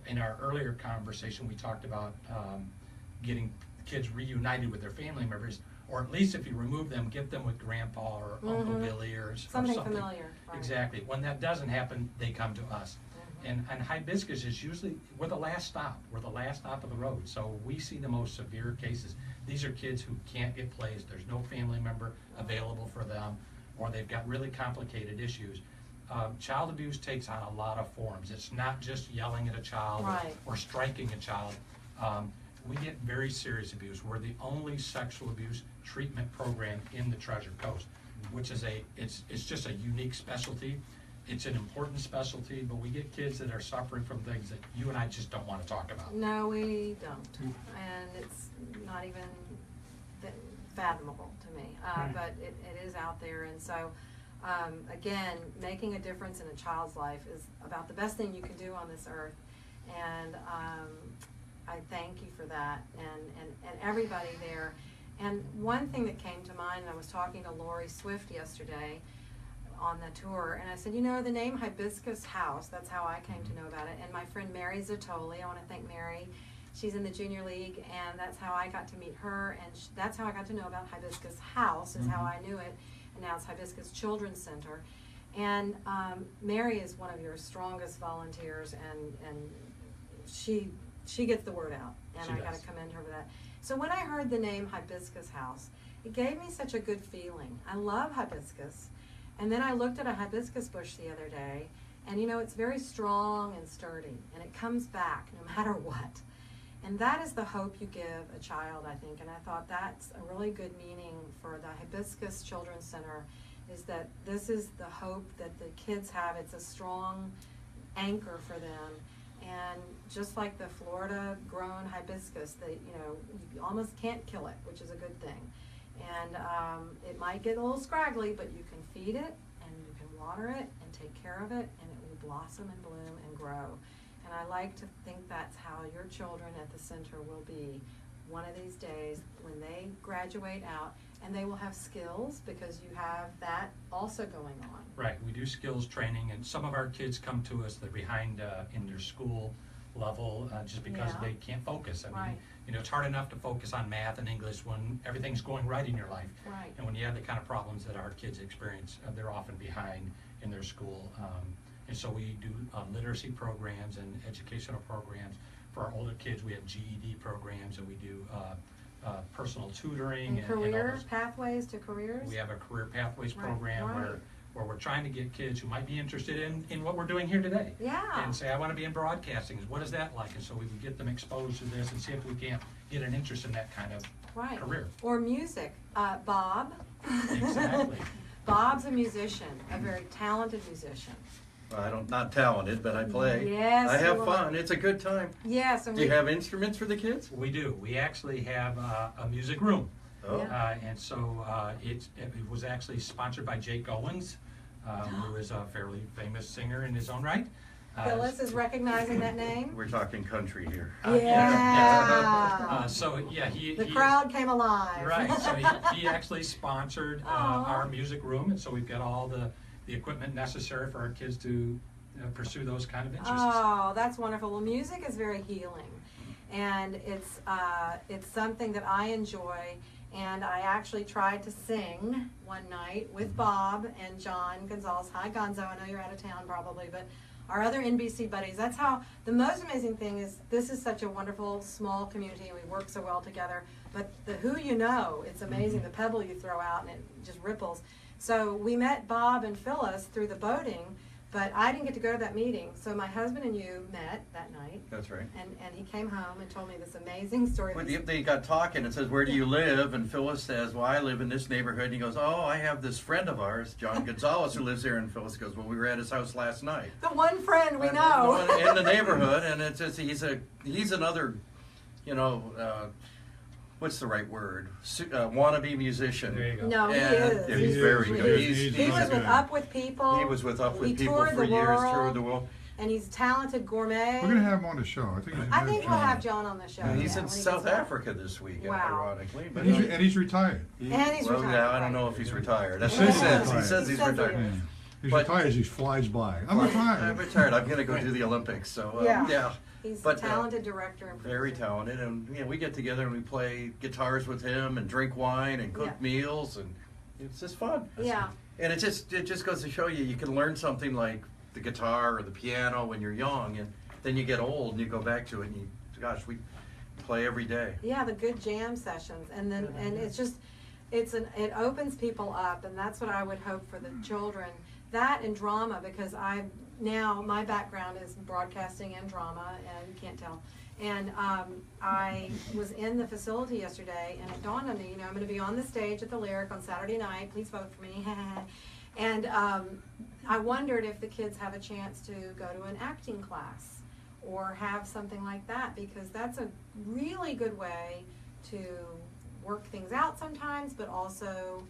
In our earlier conversation, we talked about getting kids reunited with their family members, or at least if you remove them, get them with grandpa or Uncle Billy or Something something. familiar, right. Exactly. When that doesn't happen, they come to us. And Hibiscus is usually, we're the last stop. We're the last stop of the road. So we see the most severe cases. These are kids who can't get placed. There's no family member available for them, or they've got really complicated issues. Child abuse takes on a lot of forms. It's not just yelling at a child Right. or striking a child. We get very serious abuse. We're the only sexual abuse treatment program in the Treasure Coast, which is it's just a unique specialty. It's an important specialty, but we get kids that are suffering from things that you and I just don't want to talk about. No, we don't. And it's not even fathomable to me. But it is out there. And so, again, making a difference in a child's life is about the best thing you can do on this earth. And I thank you for that, and everybody there. And one thing that came to mind, and I was talking to Lori Swift yesterday on the tour, and I said, you know, the name Hibiscus House, that's how I came to know about it. And my friend Mary Zatoli, I want to thank Mary, she's in the junior league, and that's how I got to meet her, and that's how I got to know about Hibiscus House, is how I knew it, and now it's Hibiscus Children's Center. And Mary is one of your strongest volunteers, and she gets the word out, and She I got does. to commend her for that. So when I heard the name Hibiscus House, it gave me such a good feeling. I love hibiscus. And then I looked at a hibiscus bush the other day, And you know, it's very strong and sturdy, and it comes back no matter what. And that is the hope you give a child, I think. And I thought that's a really good meaning for the Hibiscus Children's Center, is that this is the hope that the kids have. It's a strong anchor for them. And just like the Florida grown hibiscus, that, you know, you almost can't kill it, which is a good thing. And it might get a little scraggly, but you can feed it and you can water it and take care of it, and it will blossom and bloom and grow. And I like to think that's how your children at the center will be one of these days when they graduate out, and they will have skills because you have that also going on. Right, we do skills training, and some of our kids come to us, they're behind in their school level just because they can't focus. I mean, you know, it's hard enough to focus on math and English when everything's going right in your life. Right. And when you have the kind of problems that our kids experience, they're often behind in their school. And so we do literacy programs and educational programs. For our older kids, we have GED programs, and we do personal tutoring. And career pathways to careers? We have a career pathways program where we're trying to get kids who might be interested in what we're doing here today. Yeah. And say, I want to be in broadcasting. What is that like? And so we would get them exposed to this and see if we can't get an interest in that kind of career. Or music. Bob. Exactly. Bob's a musician, a very talented musician. Well, not talented, but I play. Yes, I have you fun. are. It's a good time. Yes. And do you have instruments for the kids? We do. We actually have a music room. Oh. And so it was actually sponsored by Jake Owens, who is a fairly famous singer in his own right. Phyllis is recognizing that name. We're talking country here. Yeah. The crowd came alive. Right. So he actually sponsored our music room, and so we've got all the equipment necessary for our kids to pursue those kind of interests. Oh, that's wonderful. Well, music is very healing, and it's something that I enjoy. And I actually tried to sing one night with Bob and John Gonzalez. Hi, Gonzo. I know you're out of town probably, but our other NBC buddies. That's how the most amazing thing is. This is such a wonderful small community, and we work so well together. But the who you know, it's amazing. The pebble you throw out, and it just ripples. So we met Bob and Phyllis through the boating, but I didn't get to go to that meeting. So my husband and you met that night. That's right. And he came home and told me this amazing story. Well, they got talking and says, where do you live? And Phyllis says, well, I live in this neighborhood. And he goes, oh, I have this friend of ours, John Gonzalez, who lives here. And Phyllis goes, well, we were at his house last night. The one friend we know. In the neighborhood. And it's just, he's another, you know, what's the right word? Wannabe musician. There you go. No, he is. Yeah, he's very good. He was with Up With People. He was with Up With People toured for the years, world, toured the world. And he's a talented gourmet. We're gonna have him on the show. I think we'll have John on the show. He's yeah, in when he South gets back. Africa this week, Wow. ironically. But and he's retired. And he's well, retired. yeah, I don't know if he's retired. That's He what he says says. He says he's retired. Yeah. He's But- retired as he flies by. I'm I'm retired. retired. I'm gonna go do the Olympics. So yeah. He's But, a talented director and producer. Very talented, and we get together and we play guitars with him and drink wine and cook meals, and it's just fun. Yeah. And it just goes to show you can learn something like the guitar or the piano when you're young, and then you get old and you go back to it, and we play every day. Yeah, the good jam sessions, and then and it's just it opens people up, and that's what I would hope for the children. That and drama, because now my background is broadcasting and drama, and you can't tell. And I was in the facility yesterday, and it dawned on me, I'm going to be on the stage at the Lyric on Saturday night. Please vote for me. And I wondered if the kids have a chance to go to an acting class or have something like that, because that's a really good way to work things out sometimes, but also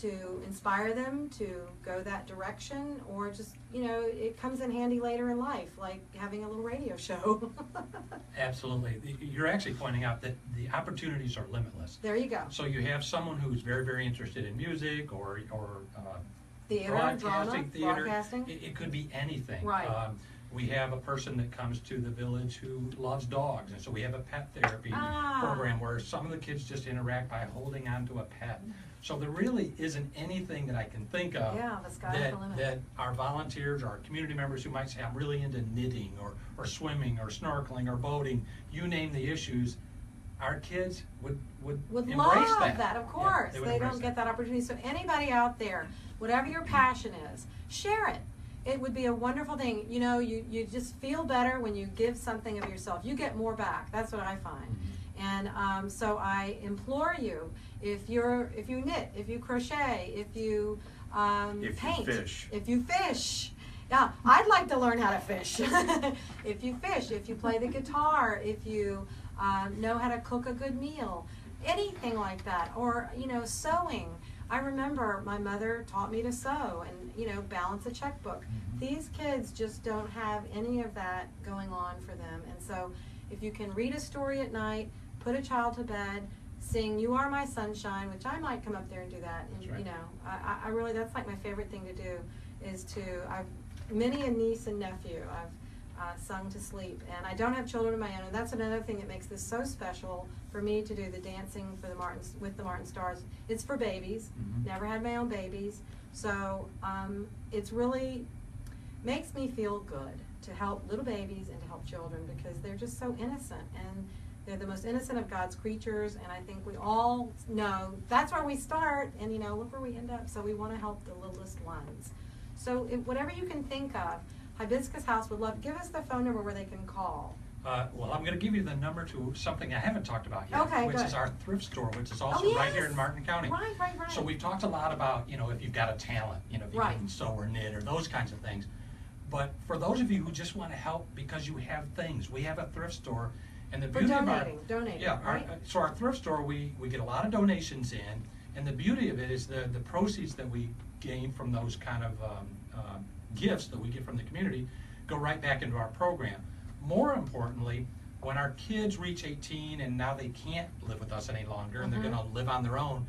to inspire them to go that direction, or just, it comes in handy later in life, like having a little radio show. Absolutely. You're actually pointing out that the opportunities are limitless. There you go. So you have someone who's very, very interested in music or theater, broadcasting, drama, broadcasting. It could be anything. Right. We have a person that comes to the village who loves dogs, and so we have a pet therapy program where some of the kids just interact by holding on to a pet. So there really isn't anything that I can think of the sky's the limit. that our volunteers, our community members who might say, I'm really into knitting or swimming or snorkeling or boating, you name the issues, our kids would embrace love that, of course. Yeah, they don't get that opportunity. So anybody out there, whatever your passion is, share it. it would be a wonderful thing. You know, you just feel better when you give something of yourself. You get more back. That's what I find. And so I implore you, if you knit, if you crochet, if you paint, if you fish. Yeah, I'd like to learn how to fish. If you fish, if you play the guitar, if you know how to cook a good meal, anything like that, or, you know, sewing. I remember my mother taught me to sew and, you know, balance a checkbook. These kids just don't have any of that going on for them. And so if you can read a story at night, put a child to bed, sing "You Are My Sunshine," which I might come up there and do that. And, you know, I really, that's like my favorite thing to do, is many a niece and nephew I've sung to sleep. And I don't have children of my own, and that's another thing that makes this so special for me to do the dancing for with the Martin Stars. It's for babies. Never had my own babies. So it's really makes me feel good to help little babies and to help children, because they're just so innocent, and they're the most innocent of God's creatures. And I think we all know that's where we start, and, you know, look where we end up. So we want to help the littlest ones. So whatever you can think of, Hibiscus House would love. Give us the phone number where they can call. Well, I'm going to give you the number to something I haven't talked about yet, Okay, which good. is our thrift store, which is also right here in Martin County. Right. So we've talked a lot about, you know, if you've got a talent, you know, if you can sew or knit or those kinds of things. But for those of you who just want to help because you have things, we have a thrift store. And the beauty of donating, yeah, right? So our thrift store, we get a lot of donations in, and the beauty of it is the proceeds that we gain from those kind of gifts that we get from the community go right back into our program. More importantly, when our kids reach 18 and now they can't live with us any longer and they're going to live on their own,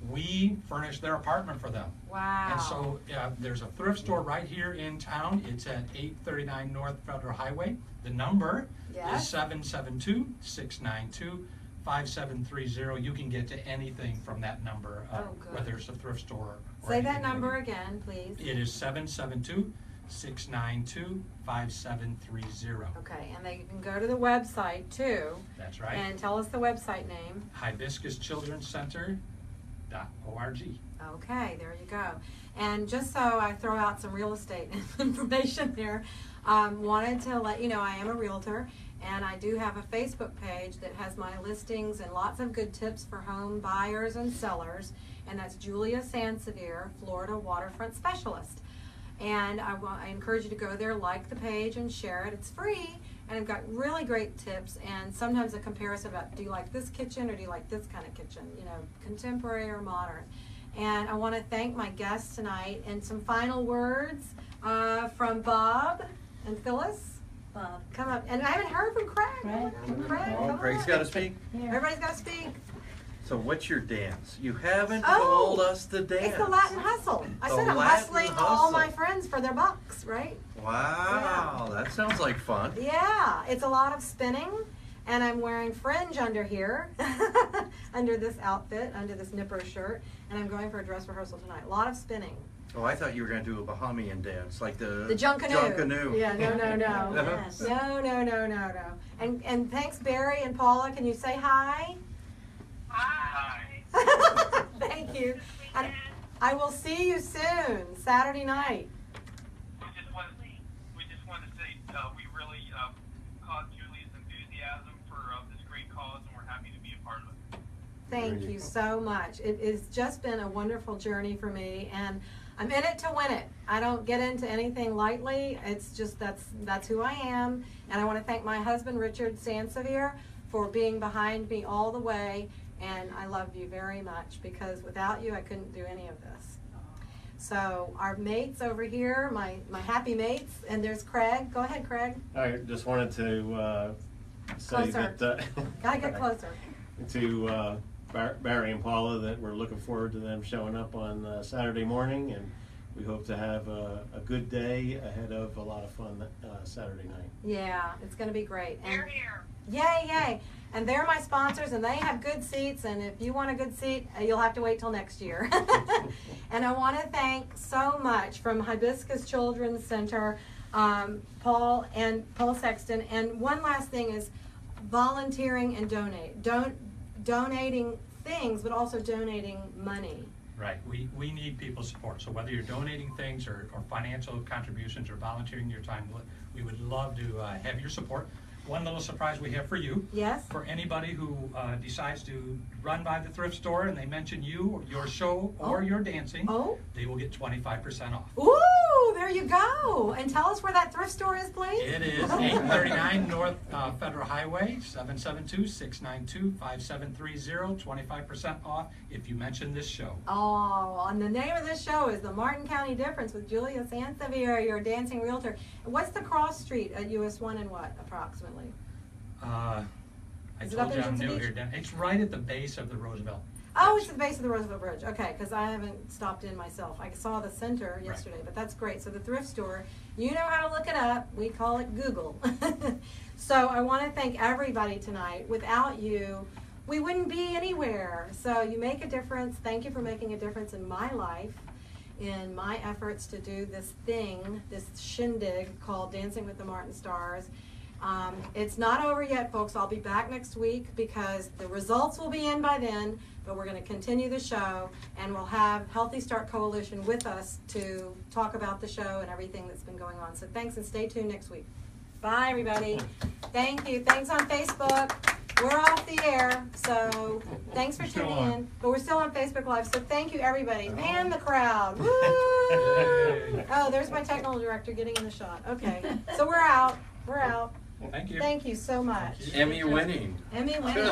we furnish their apartment for them. Wow. And so there's a thrift store right here in town. It's at 839 North Federal Highway. The number is 772-692-5730. You can get to anything from that number, whether it's a thrift store or Say that number again, please. It is 772-692-5730. Okay, and they can go to the website too. That's right. And tell us the website name. HibiscusChildrenCenter.org. Okay, there you go. And just so I throw out some real estate information there, wanted to let you know I am a realtor, and I do have a Facebook page that has my listings and lots of good tips for home buyers and sellers, and that's Julia Sansevere, Florida Waterfront Specialist. And I encourage you to go there, like the page, and share it. It's free, and I've got really great tips, and sometimes a comparison about, do you like this kitchen or do you like this kind of kitchen, you know, contemporary or modern. And I want to thank my guests tonight, and some final words from Bob and Phyllis. Bob. Come up. And I haven't heard from Craig. Craig, come Craig's on. got to speak. Everybody's got to speak. So what's your dance? You haven't told us the dance. It's the Latin hustle. I said I'm hustling all my friends for their bucks, right? Wow, that sounds like fun. Yeah, it's a lot of spinning, and I'm wearing fringe under here, under this outfit, under this nipper shirt, and I'm going for a dress rehearsal tonight. A lot of spinning. Oh, I thought you were going to do a Bahamian dance, like the Junkanoo. Yeah, no. Yes. No. And thanks, Barry and Paula. Can you say hi? Hi. Thank you. And I will see you soon, Saturday night. We just want to say we really caught Julie's enthusiasm for this great cause, and we're happy to be a part of it. Thank you so much. It has just been a wonderful journey for me, and I'm in it to win it. I don't get into anything lightly. It's just that's who I am, and I want to thank my husband, Richard Sansevere, for being behind me all the way, and I love you very much, because without you I couldn't do any of this. So our mates over here, my happy mates, and there's Craig. Go ahead, Craig. I just wanted to say Closer. that Gotta get closer. to Barry and Paula that we're looking forward to them showing up on Saturday morning, and we hope to have a good day ahead of a lot of fun Saturday night. Yeah, it's going to be great. And Here, here. yay. And they're my sponsors, and they have good seats, and if you want a good seat, you'll have to wait till next year. And I want to thank so much from Hibiscus Children's Center, Paul Sexton. And one last thing is volunteering and donating things, but also donating money. Right, we need people's support, so whether you're donating things or financial contributions or volunteering your time, we would love to have your support. One little surprise we have for you. Yes. For anybody who decides to run by the thrift store and they mention you, or your show, or your dancing, they will get 25% off. Ooh, there you go. And tell us where that thrift store is, please. It is 839 North Federal Highway, 772-692-5730, 25% off if you mention this show. Oh, and the name of this show is The Martin County Difference with Julia Sansevere, your dancing realtor. What's the cross street at US 1 and what, approximately? I Is it up told you in I'm Jensen new Beach? here, Dan. It's right at the base of the Roosevelt. Oh, it's the base of the Roosevelt Bridge. Okay, because I haven't stopped in myself. I saw the center yesterday, but that's great. So the thrift store, you know how to look it up. We call it Google. So I want to thank everybody tonight. Without you, we wouldn't be anywhere. So you make a difference. Thank you for making a difference in my life, in my efforts to do this thing, this shindig called Dancing with the Martin Stars. It's not over yet, folks. I'll be back next week because the results will be in by then, but we're going to continue the show, and we'll have Healthy Start Coalition with us to talk about the show and everything that's been going on. So thanks, and stay tuned next week. Bye, everybody. Thank you. Thanks on Facebook. We're off the air, so thanks for tuning in. But we're still on Facebook Live, so thank you, everybody. Pan the crowd. Woo! Oh, there's my technical director getting in the shot. Okay, so we're out. We're out. Thank you. Thank you so much. Emmy winning. Emmy winning.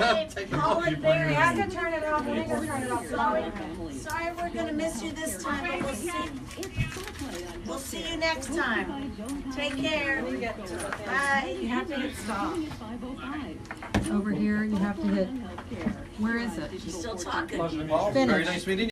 Holland Berry. We have to turn it off. We need to turn it off. Sorry, we're gonna miss you this time, but we'll see you next time. Take care. Bye. You have to hit stop. Over here, you have to hit. Where is it? Still talking. Well, very nice meeting you.